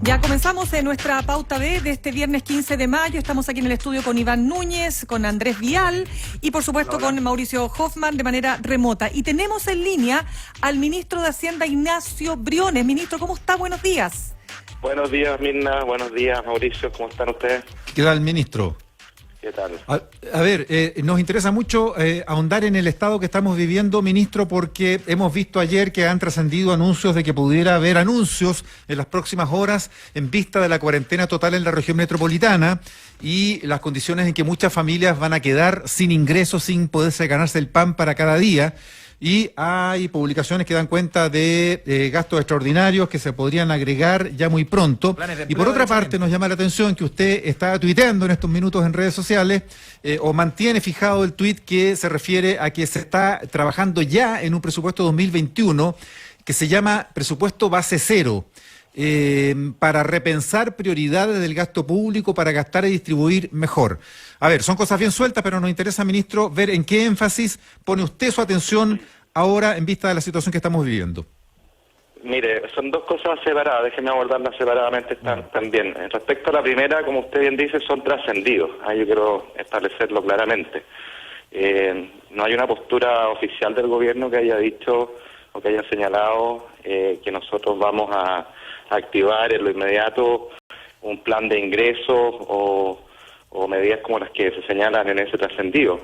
Ya comenzamos nuestra pauta B de este viernes 15 de mayo. Estamos aquí en el estudio con Iván Núñez, con Andrés Vial y por supuesto con Mauricio Hoffman de manera remota. Y tenemos en línea al ministro de Hacienda, Ignacio Briones. Ministro, ¿cómo está? Buenos días. Buenos días, Mirna. Buenos días, Mauricio. ¿Cómo están ustedes? ¿Qué tal, ministro? ¿Qué tal? A ver, nos interesa mucho ahondar en el estado que estamos viviendo, ministro, porque hemos visto ayer que han trascendido anuncios de que pudiera haber anuncios en las próximas horas en vista de la cuarentena total en la región metropolitana y las condiciones en que muchas familias van a quedar sin ingresos, sin poderse ganarse el pan para cada día. Y hay publicaciones que dan cuenta de gastos extraordinarios que se podrían agregar ya muy pronto. Y por otra parte nos llama la atención que usted está tuiteando en estos minutos en redes sociales o mantiene fijado el tuit que se refiere a que se está trabajando ya en un presupuesto 2021 que se llama presupuesto base cero. Para repensar prioridades del gasto público, para gastar y distribuir mejor. A ver, son cosas bien sueltas, pero nos interesa, ministro, ver en qué énfasis pone usted su atención ahora en vista de la situación que estamos viviendo. Mire, son dos cosas separadas, déjeme abordarlas separadamente también. Respecto a la primera, como usted bien dice, son trascendidos. Yo quiero establecerlo claramente. No hay una postura oficial del gobierno que haya dicho o que haya señalado que nosotros vamos a activar en lo inmediato un plan de ingresos o medidas como las que se señalan en ese trascendido.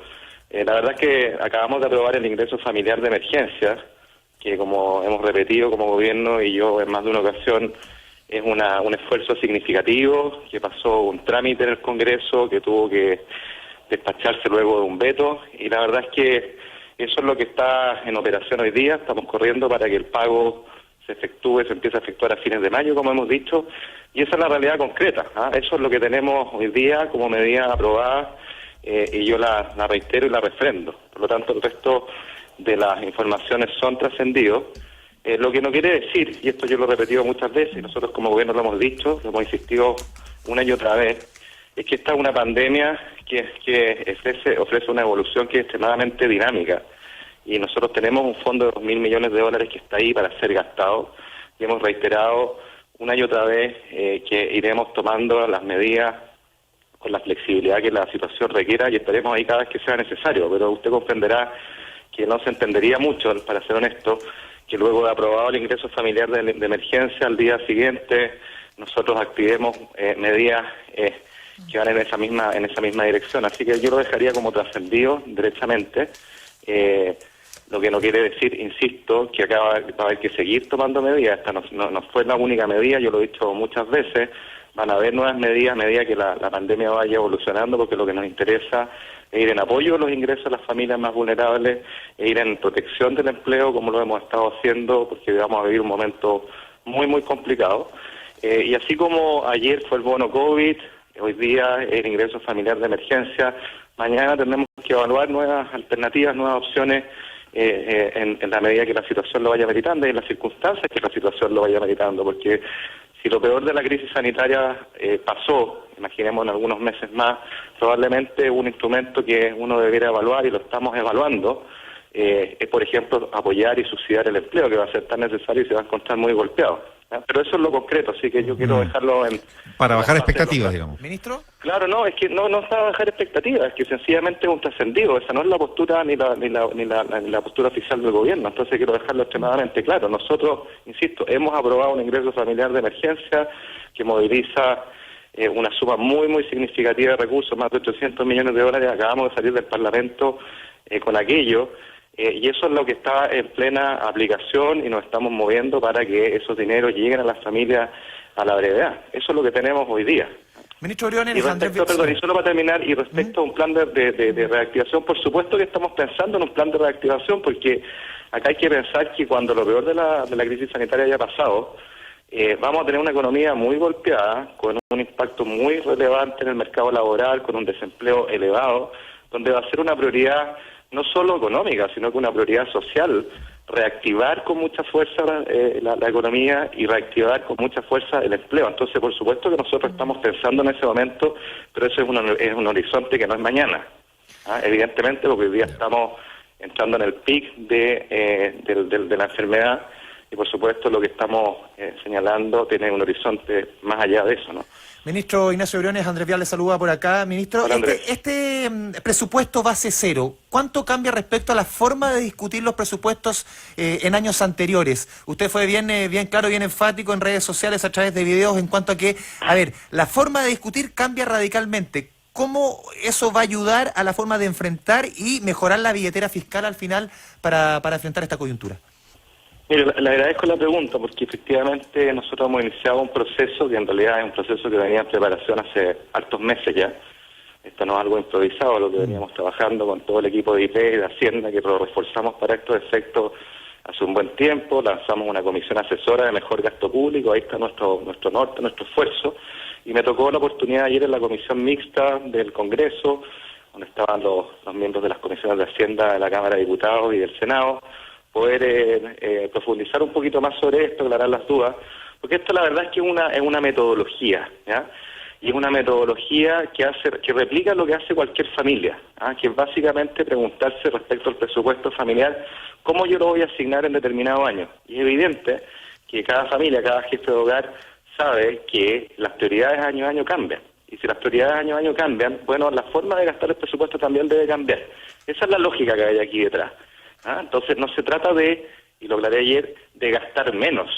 La verdad es que acabamos de aprobar el ingreso familiar de emergencia, que como hemos repetido como gobierno y yo en más de una ocasión, es un esfuerzo significativo, que pasó un trámite en el Congreso, que tuvo que despacharse luego de un veto, y la verdad es que eso es lo que está en operación hoy día. Estamos corriendo para que el pago se empiece a efectuar a fines de mayo, como hemos dicho, y esa es la realidad concreta. Eso es lo que tenemos hoy día como medida aprobada, y yo la reitero y la refrendo. Por lo tanto, el resto de las informaciones son trascendidos, lo que no quiere decir, y esto yo lo he repetido muchas veces, y nosotros como gobierno lo hemos dicho, lo hemos insistido una y otra vez, es que esta es una pandemia que ofrece una evolución que es extremadamente dinámica. Y nosotros tenemos un fondo de $2.000 millones que está ahí para ser gastado, y hemos reiterado una y otra vez que iremos tomando las medidas con la flexibilidad que la situación requiera y estaremos ahí cada vez que sea necesario. Pero usted comprenderá que no se entendería mucho, para ser honesto, que luego de aprobado el ingreso familiar de emergencia al día siguiente nosotros activemos medidas que van en esa misma dirección. Así que yo lo dejaría como trascendido derechamente. Lo que no quiere decir, insisto, que acá va a haber que seguir tomando medidas. Esta no fue la única medida, yo lo he dicho muchas veces. Van a haber nuevas medidas a medida que la pandemia vaya evolucionando, porque lo que nos interesa es ir en apoyo a los ingresos de las familias más vulnerables, e ir en protección del empleo, como lo hemos estado haciendo, porque vamos a vivir un momento muy, muy complicado. Y así como ayer fue el bono COVID, hoy día el ingreso familiar de emergencia, mañana tendremos que evaluar nuevas alternativas, nuevas opciones, en la medida que la situación lo vaya meritando y en las circunstancias que la situación lo vaya meritando, porque si lo peor de la crisis sanitaria pasó, imaginemos en algunos meses más, probablemente un instrumento que uno debiera evaluar, y lo estamos evaluando, es por ejemplo apoyar y subsidiar el empleo, que va a ser tan necesario y se va a encontrar muy golpeado. Pero eso es lo concreto, así que yo quiero dejarlo en... Para bajar expectativas, digamos. ¿Ministro? Claro, no, es que no es para bajar expectativas, es que sencillamente es un trascendido. Esa no es la postura ni la postura oficial del gobierno. Entonces quiero dejarlo extremadamente claro. Nosotros, insisto, hemos aprobado un ingreso familiar de emergencia que moviliza una suma muy, muy significativa de recursos, más de $800 millones. Acabamos de salir del Parlamento con aquello. Y eso es lo que está en plena aplicación y nos estamos moviendo para que esos dineros lleguen a las familias a la brevedad. Eso es lo que tenemos hoy día. Ministro Briones, y solo para terminar, y respecto a un plan de reactivación, por supuesto que estamos pensando en un plan de reactivación, porque acá hay que pensar que cuando lo peor de la crisis sanitaria haya pasado, vamos a tener una economía muy golpeada, con un impacto muy relevante en el mercado laboral, con un desempleo elevado, donde va a ser una prioridad no solo económica, sino que una prioridad social, reactivar con mucha fuerza la economía y reactivar con mucha fuerza el empleo. Entonces, por supuesto que nosotros estamos pensando en ese momento, pero eso es un horizonte que no es mañana. Evidentemente, porque hoy día estamos entrando en el pic de la enfermedad, y por supuesto lo que estamos señalando tiene un horizonte más allá de eso, ¿no? Ministro Ignacio Briones, Andrés Vial le saluda por acá. Ministro, Hola, este presupuesto base cero, ¿cuánto cambia respecto a la forma de discutir los presupuestos en años anteriores? Usted fue bien claro, bien enfático en redes sociales a través de videos en cuanto a que, a ver, la forma de discutir cambia radicalmente. ¿Cómo eso va a ayudar a la forma de enfrentar y mejorar la billetera fiscal al final para enfrentar esta coyuntura? Mire, le agradezco la pregunta porque efectivamente nosotros hemos iniciado un proceso que en realidad es un proceso que venía en preparación hace hartos meses ya. Esto no es algo improvisado, lo que veníamos trabajando con todo el equipo de IP y de Hacienda, que lo reforzamos para estos efectos hace un buen tiempo. Lanzamos una comisión asesora de mejor gasto público, ahí está nuestro norte, nuestro esfuerzo. Y me tocó la oportunidad ayer en la comisión mixta del Congreso, donde estaban los miembros de las comisiones de Hacienda de la Cámara de Diputados y del Senado, poder profundizar un poquito más sobre esto, aclarar las dudas, porque esto la verdad es que es una metodología, ¿ya? Y es una metodología que replica lo que hace cualquier familia, que es básicamente preguntarse respecto al presupuesto familiar, cómo yo lo voy a asignar en determinado año. Y es evidente que cada familia, cada jefe de hogar sabe que las prioridades año a año cambian. Y si las prioridades año a año cambian, bueno, la forma de gastar el presupuesto también debe cambiar. Esa es la lógica que hay aquí detrás. Entonces no se trata de, y lo aclaré ayer, de gastar menos.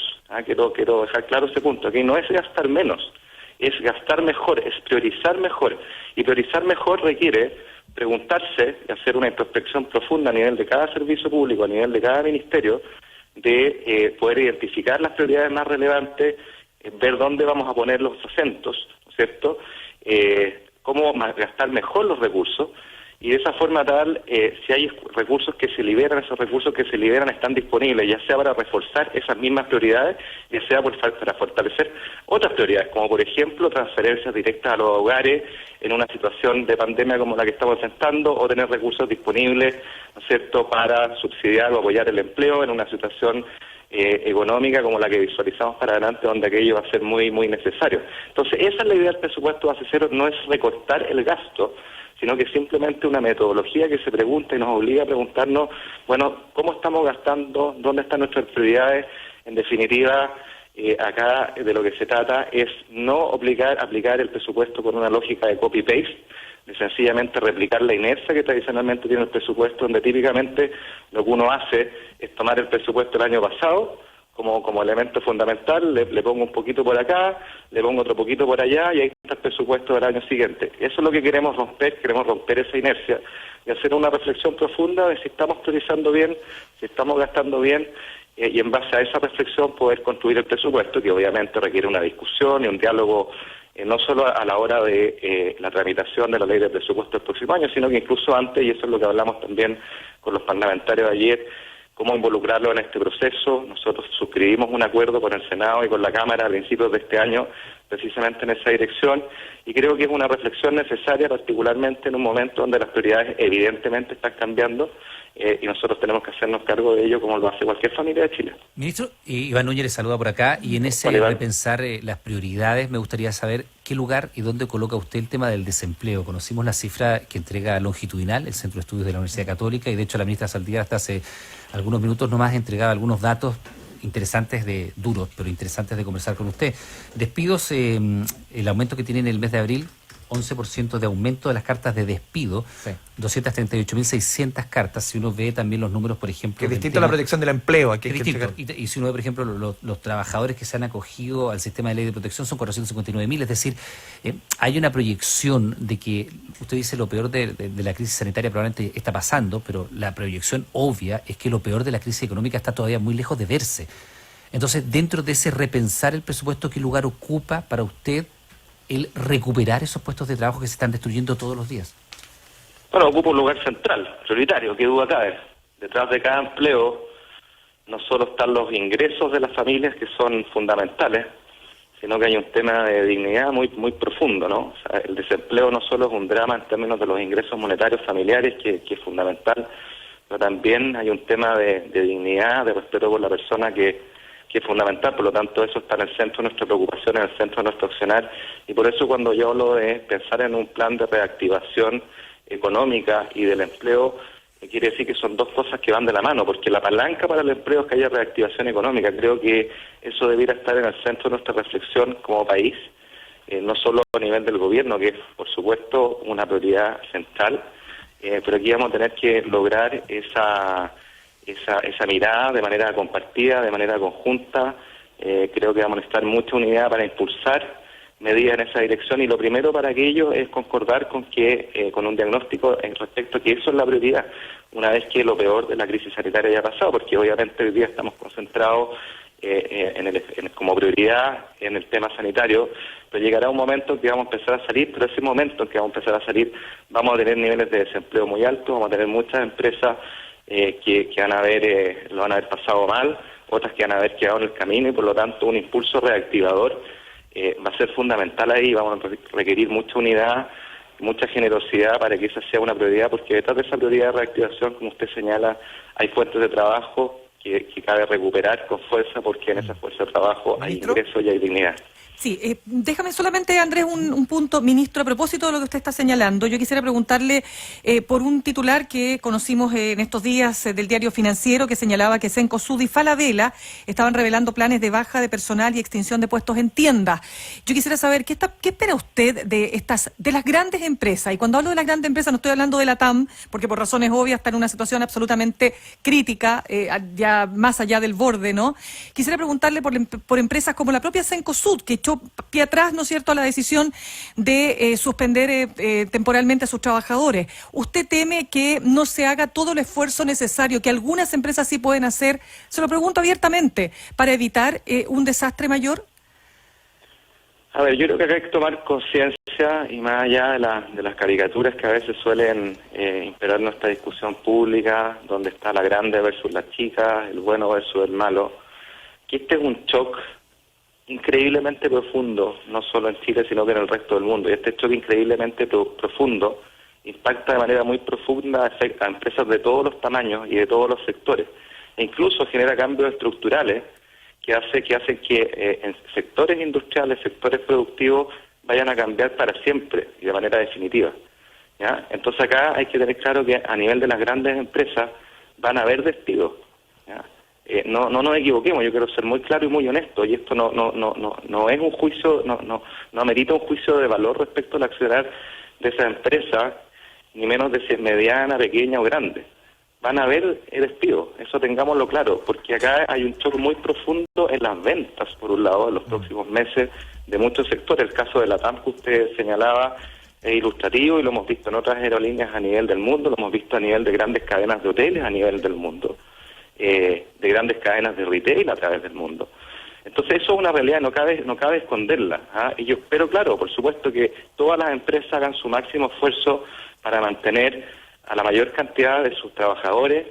Quiero dejar claro ese punto. Aquí no es gastar menos, es gastar mejor, es priorizar mejor. Y priorizar mejor requiere preguntarse y hacer una introspección profunda a nivel de cada servicio público, a nivel de cada ministerio, de poder identificar las prioridades más relevantes, ver dónde vamos a poner los acentos, ¿no es cierto? Cómo gastar mejor los recursos. Y de esa forma tal, si hay recursos que se liberan, esos recursos que se liberan están disponibles, ya sea para reforzar esas mismas prioridades, ya sea para fortalecer otras prioridades, como por ejemplo transferencias directas a los hogares en una situación de pandemia como la que estamos enfrentando, o tener recursos disponibles, ¿no es cierto?, para subsidiar o apoyar el empleo en una situación económica como la que visualizamos para adelante, donde aquello va a ser muy, muy necesario. Entonces, esa es la idea del presupuesto base cero, no es recortar el gasto, sino que simplemente una metodología que se pregunta y nos obliga a preguntarnos, bueno, ¿cómo estamos gastando? ¿Dónde están nuestras prioridades? En definitiva, acá de lo que se trata es no aplicar el presupuesto con una lógica de copy-paste, de sencillamente replicar la inercia que tradicionalmente tiene el presupuesto, donde típicamente lo que uno hace es tomar el presupuesto del año pasado como elemento fundamental, le pongo un poquito por acá, le pongo otro poquito por allá y ahí está el presupuesto del año siguiente. Eso es lo que queremos romper esa inercia y hacer una reflexión profunda de si estamos priorizando bien, si estamos gastando bien, y en base a esa reflexión poder construir el presupuesto, que obviamente requiere una discusión y un diálogo, no solo a la hora de la tramitación de la ley de presupuesto del próximo año, sino que incluso antes, y eso es lo que hablamos también con los parlamentarios ayer, cómo involucrarlo en este proceso. Nosotros suscribimos un acuerdo con el Senado y con la Cámara a principios de este año, precisamente en esa dirección, y creo que es una reflexión necesaria, particularmente en un momento donde las prioridades evidentemente están cambiando, y nosotros tenemos que hacernos cargo de ello como lo hace cualquier familia de Chile. Ministro, Iván Núñez le saluda por acá, y en ese repensar las prioridades me gustaría saber qué lugar y dónde coloca usted el tema del desempleo. Conocimos la cifra que entrega Longitudinal, el Centro de Estudios de la Universidad Católica, y de hecho la ministra Saldívar hasta hace algunos minutos nomás entregaba algunos datos interesantes, duros, pero interesantes de conversar con usted. Despidos, el aumento que tiene en el mes de abril, 11% de aumento de las cartas de despido, sí. 238.600 cartas. Si uno ve también los números, por ejemplo... Que es distinto a la protección del empleo. Aquí y si uno ve, por ejemplo, los trabajadores que se han acogido al sistema de ley de protección son 459.000. Es decir, hay una proyección de que, usted dice, lo peor de la crisis sanitaria probablemente está pasando, pero la proyección obvia es que lo peor de la crisis económica está todavía muy lejos de verse. Entonces, dentro de ese repensar el presupuesto, ¿qué lugar ocupa para usted el recuperar esos puestos de trabajo que se están destruyendo todos los días? Bueno, ocupa un lugar central, prioritario, qué duda cabe. Detrás de cada empleo no solo están los ingresos de las familias, que son fundamentales, sino que hay un tema de dignidad muy muy profundo, ¿no? O sea, el desempleo no solo es un drama en términos de los ingresos monetarios familiares, que es fundamental, pero también hay un tema de dignidad, de respeto por la persona que es fundamental. Por lo tanto, eso está en el centro de nuestra preocupación, en el centro de nuestro accionar, y por eso cuando yo hablo de pensar en un plan de reactivación económica y del empleo, quiere decir que son dos cosas que van de la mano, porque la palanca para el empleo es que haya reactivación económica. Creo que eso debiera estar en el centro de nuestra reflexión como país, no solo a nivel del gobierno, que es, por supuesto, una prioridad central, pero aquí vamos a tener que lograr esa mirada de manera compartida, de manera conjunta. Creo que vamos a necesitar mucha unidad para impulsar medidas en esa dirección, y lo primero para aquello es concordar con un diagnóstico respecto a que eso es la prioridad, una vez que lo peor de la crisis sanitaria haya pasado, porque obviamente hoy día estamos concentrados como prioridad en el tema sanitario, pero llegará un momento en que vamos a empezar a salir, pero ese momento en que vamos a empezar a salir vamos a tener niveles de desempleo muy altos, vamos a tener muchas empresas que lo van a haber pasado mal, otras que van a haber quedado en el camino, y por lo tanto un impulso reactivador va a ser fundamental ahí. Vamos a requerir mucha unidad, mucha generosidad para que esa sea una prioridad, porque detrás de esa prioridad de reactivación, como usted señala, hay fuentes de trabajo que cabe recuperar con fuerza, porque en esa fuerza de trabajo hay ingresos y hay dignidad. Sí, déjame solamente, Andrés, un punto, ministro, a propósito de lo que usted está señalando. Yo quisiera preguntarle por un titular que conocimos en estos días del Diario Financiero, que señalaba que Cencosud y Falabella estaban revelando planes de baja de personal y extinción de puestos en tiendas. Yo quisiera saber, ¿qué espera usted de las grandes empresas? Y cuando hablo de las grandes empresas no estoy hablando de la TAM, porque por razones obvias está en una situación absolutamente crítica, ya más allá del borde, ¿no? Quisiera preguntarle por empresas como la propia Cencosud, que echó pie atrás, ¿no es cierto?, a la decisión de suspender temporalmente a sus trabajadores. ¿Usted teme que no se haga todo el esfuerzo necesario que algunas empresas sí pueden hacer? Se lo pregunto abiertamente, para evitar un desastre mayor. A ver, yo creo que acá hay que tomar conciencia, y más allá de las caricaturas que a veces suelen imperar nuestra discusión pública, donde está la grande versus la chica, el bueno versus el malo, que este es un shock increíblemente profundo, no solo en Chile, sino que en el resto del mundo. Y este choque increíblemente profundo impacta de manera muy profunda, afecta a empresas de todos los tamaños y de todos los sectores. E incluso genera cambios estructurales que hacen que en sectores industriales, sectores productivos, vayan a cambiar para siempre y de manera definitiva, ¿ya? Entonces acá hay que tener claro que a nivel de las grandes empresas van a haber despidos, ¿ya? No nos equivoquemos, yo quiero ser muy claro y muy honesto, y esto no es un juicio, no amerita un juicio de valor respecto al accionar de esa empresa, ni menos de si es mediana, pequeña o grande. Van a haber despidos, eso tengámoslo claro, porque acá hay un choque muy profundo en las ventas, por un lado, en los próximos meses de muchos sectores. El caso de la TAM que usted señalaba es ilustrativo, y lo hemos visto en otras aerolíneas a nivel del mundo, lo hemos visto a nivel de grandes cadenas de hoteles a nivel del mundo, de grandes cadenas de retail a través del mundo. Entonces eso es una realidad, no cabe esconderla, ¿ah? Y yo espero, claro, por supuesto, que todas las empresas hagan su máximo esfuerzo para mantener a la mayor cantidad de sus trabajadores,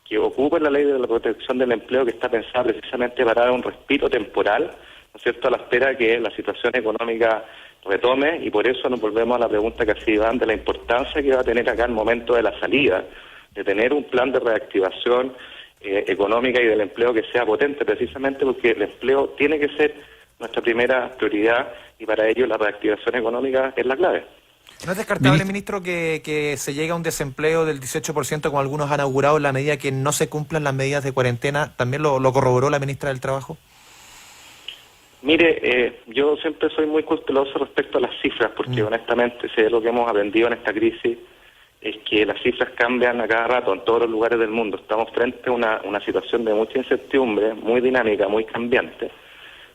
que ocupen la ley de la protección del empleo, que está pensada precisamente para dar un respiro temporal, ¿no es cierto?, a la espera que la situación económica retome. Y por eso nos volvemos a la pregunta que hacía Iván, de la importancia que va a tener acá el momento de la salida, de tener un plan de reactivación económica y del empleo que sea potente, precisamente porque el empleo tiene que ser nuestra primera prioridad, y para ello la reactivación económica es la clave. ¿No es descartable, ministro, que se llegue a un desempleo del 18%, como algunos han augurado, en la medida que no se cumplan las medidas de cuarentena? ¿También lo corroboró la ministra del Trabajo? Mire, yo siempre soy muy cauteloso respecto a las cifras, porque honestamente, sé lo que hemos aprendido en esta crisis, es que las cifras cambian a cada rato en todos los lugares del mundo. Estamos frente a una situación de mucha incertidumbre, muy dinámica, muy cambiante.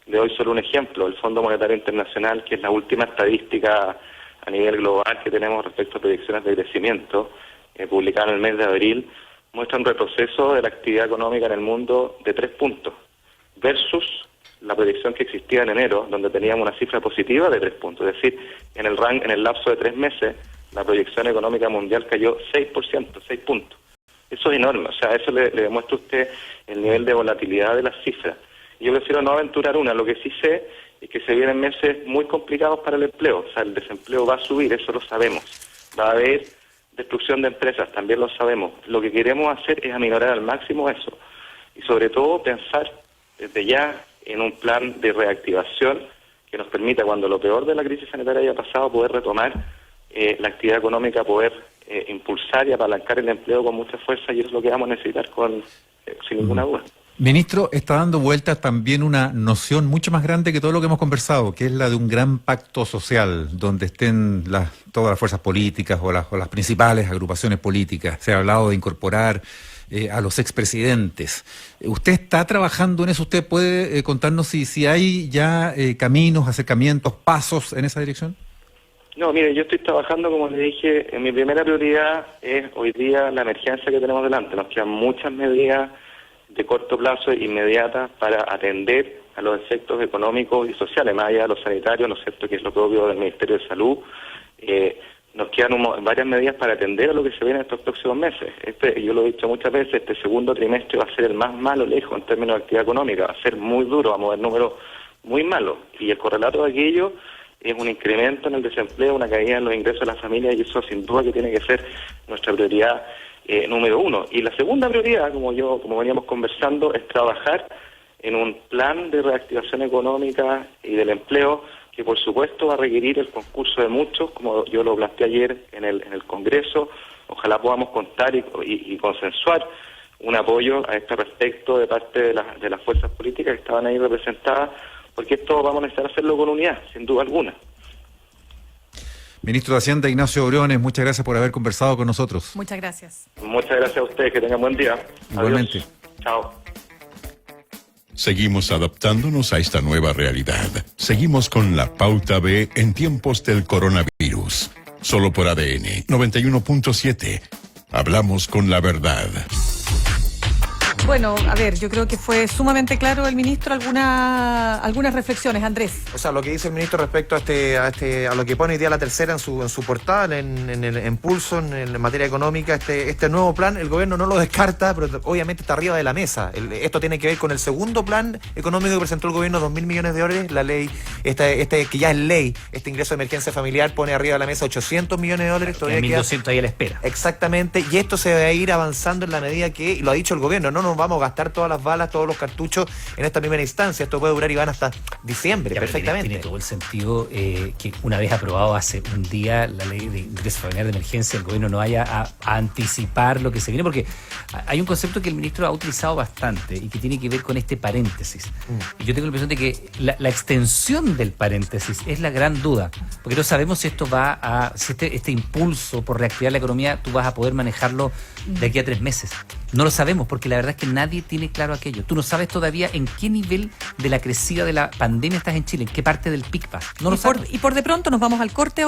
Le doy solo un ejemplo: el Fondo Monetario Internacional, que es la última estadística a nivel global que tenemos respecto a proyecciones de crecimiento, publicada en el mes de abril, muestra un retroceso de la actividad económica en el mundo de 3 puntos, versus la proyección que existía en enero, donde teníamos una cifra positiva de 3 puntos. Es decir, en el lapso de 3 meses, la proyección económica mundial cayó 6%, 6 puntos. Eso es enorme, o sea, eso le demuestra a usted el nivel de volatilidad de las cifras. Yo prefiero no aventurar una. Lo que sí sé es que se vienen meses muy complicados para el empleo. O sea, el desempleo va a subir, eso lo sabemos. Va a haber destrucción de empresas, también lo sabemos. Lo que queremos hacer es aminorar al máximo eso. Y sobre todo pensar desde ya en un plan de reactivación que nos permita, cuando lo peor de la crisis sanitaria haya pasado, poder retomar la actividad económica, poder impulsar y apalancar el empleo con mucha fuerza, y eso es lo que vamos a necesitar sin ninguna duda. Ministro, está dando vueltas también una noción mucho más grande que todo lo que hemos conversado, que es la de un gran pacto social, donde estén todas las fuerzas políticas o las principales agrupaciones políticas. Se ha hablado de incorporar a los expresidentes. ¿Usted está trabajando en eso? ¿Usted puede contarnos si hay ya caminos, acercamientos, pasos en esa dirección? No, mire, yo estoy trabajando, como le dije, mi primera prioridad es hoy día la emergencia que tenemos delante. Nos quedan muchas medidas de corto plazo inmediatas para atender a los efectos económicos y sociales, más allá de los sanitarios, ¿no es cierto?, que es lo propio del Ministerio de Salud. Nos quedan varias medidas para atender a lo que se viene en estos próximos meses. Yo lo he dicho muchas veces, este segundo trimestre va a ser el más malo lejos en términos de actividad económica, va a ser muy duro, vamos a ver números muy malos. Y el correlato de aquello es un incremento en el desempleo, una caída en los ingresos de las familias, y eso sin duda que tiene que ser nuestra prioridad número uno. Y la segunda prioridad, como veníamos conversando, es trabajar en un plan de reactivación económica y del empleo que por supuesto va a requerir el concurso de muchos, como yo lo planteé ayer en el Congreso. Ojalá podamos contar y consensuar un apoyo a este respecto de parte de las fuerzas políticas que estaban ahí representadas, porque esto vamos a necesitar hacerlo con unidad, sin duda alguna. Ministro de Hacienda, Ignacio Briones, muchas gracias por haber conversado con nosotros. Muchas gracias. Muchas gracias a ustedes, que tengan buen día. Igualmente. Adiós. Chao. Seguimos adaptándonos a esta nueva realidad. Seguimos con la Pauta B en tiempos del coronavirus. Solo por ADN 91.7. Hablamos con la verdad. Bueno, a ver, yo creo que fue sumamente claro el ministro. Algunas reflexiones, Andrés. O sea, lo que dice el ministro respecto a lo que pone hoy día La Tercera en su portal, en Pulso, en materia económica, este nuevo plan, el gobierno no lo descarta, pero obviamente está arriba de la mesa. Esto tiene que ver con el segundo plan económico que presentó el gobierno, 2.000 millones de dólares. La ley, que ya es ley, este ingreso de emergencia familiar pone arriba de la mesa 800 millones de dólares. Todavía 1.200 ahí a la espera. Exactamente, y esto se va a ir avanzando en la medida que, y lo ha dicho el gobierno, no nos vamos a gastar todas las balas, todos los cartuchos en esta primera instancia. Esto puede durar y van hasta diciembre, perfectamente. Tiene todo el sentido que una vez aprobado hace un día la ley de ingreso familiar de emergencia, el gobierno no vaya a anticipar lo que se viene, porque hay un concepto que el ministro ha utilizado bastante y que tiene que ver con este paréntesis. Y yo tengo la impresión de que la extensión del paréntesis es la gran duda, porque no sabemos si esto si este impulso por reactivar la economía, tú vas a poder manejarlo de aquí a 3 meses. No lo sabemos, porque la verdad es que nadie tiene claro aquello. Tú no sabes todavía en qué nivel de la crecida de la pandemia estás en Chile, en qué parte del pic vas. No lo sabes. Y por de pronto nos vamos al corte.